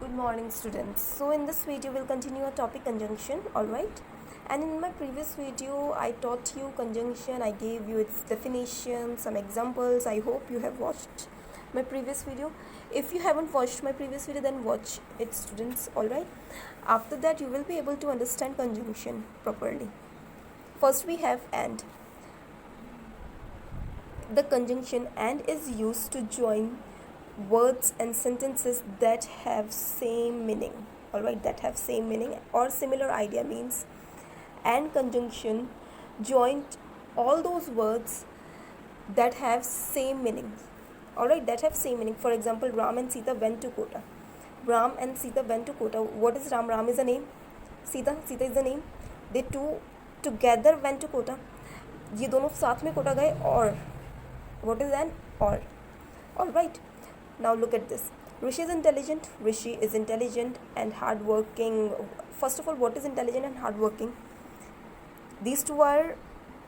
Good morning, students. So in this video we'll continue our topic conjunction, alright? And in my previous video I taught you conjunction, I gave you its definition, some examples. I hope you have watched my previous video. If you haven't watched my previous video, then watch it, students, alright? After that you will be able to understand conjunction properly. First we have and. The conjunction and is used to join words and sentences that have same meaning, alright, that have same meaning or similar idea. Means and conjunction joined all those words that have same meaning, alright, that have same meaning. For example, Ram and Sita went to Kota. Ram and Sita went to Kota. What is Ram? Ram is a name. Sita is a name. They two together went to Kota. ये दोनों साथ में कोटा गए. और what is an or? Alright. Now look at this. Rishi is intelligent. Rishi is intelligent and hardworking. First of all, what is intelligent and hardworking? These two are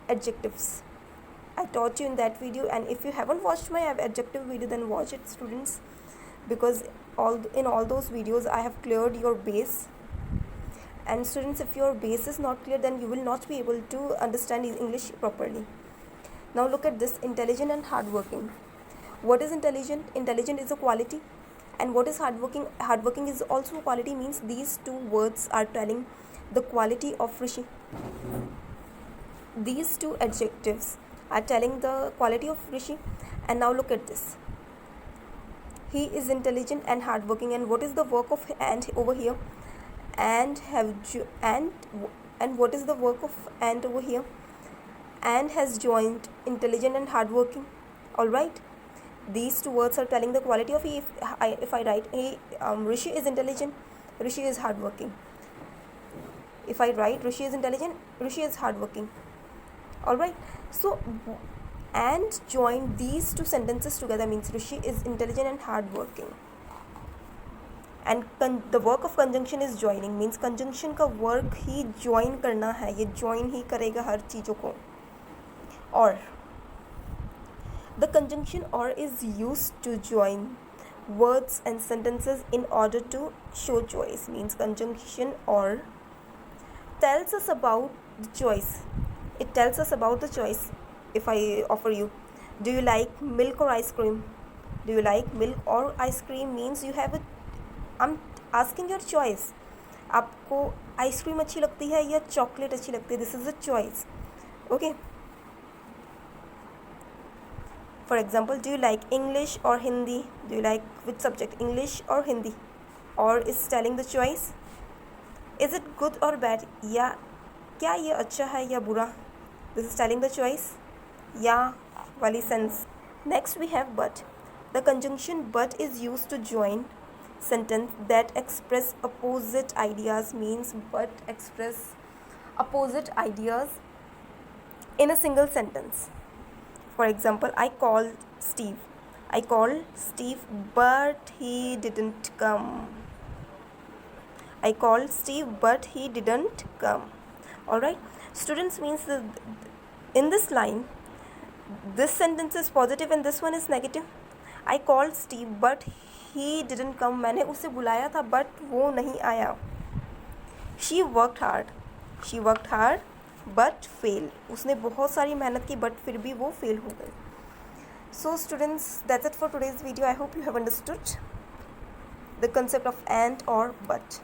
adjectives. I taught you in that video, and if you haven't watched my adjective video, then watch it, students, because in all those videos I have cleared your base. And students, if your base is not clear, then you will not be able to understand English properly. Now look at this, intelligent and hardworking. What is intelligent? Intelligent is a quality. And what is hardworking? Hardworking is also a quality. Means these two words are telling the quality of Rishi. These two adjectives are telling the quality of Rishi. And now look at this. He is intelligent and hardworking. And what is the work of and over here? And what is the work of and over here? And has joined intelligent and hardworking. Alright. These two words are telling the quality of he. If I write Rishi is intelligent, Rishi is hardworking. If I write Rishi is intelligent, Rishi is hardworking. Alright. So and join these two sentences together means Rishi is intelligent and hardworking. And the work of conjunction is joining. Means conjunction का work ही join करना है. ये join ही करेगा हर चीज़ों को. Or the conjunction or is used to join words and sentences in order to show choice. Means conjunction or tells us about the choice. It tells us about the choice. If I offer you, do you like milk or ice cream? Do you like milk or ice cream? Means you have I'm asking your choice. आपको ice cream अच्छी लगती है या chocolate अच्छी लगती है? This is a choice. Okay. For example, do you like English or Hindi? Do you like which subject, English or Hindi? Or is telling the choice. Is it good or bad? या क्या ये अच्छा है या बुरा? This is telling the choice. या वाली sense. Next we have but. The conjunction but is used to join sentence that express opposite ideas. Means but express opposite ideas in a single sentence. For example, I called Steve. I called Steve, but he didn't come. I called Steve, but he didn't come. Alright. Students, means in this line, this sentence is positive and this one is negative. I called Steve, but he didn't come. मैंने उसे बुलाया था, but वो नहीं आया. She worked hard. She worked hard. But fail. उसने बहुत सारी मेहनत की but फिर भी वो fail हो गई. So students, that's it for today's video. I hope you have understood the concept of and or but.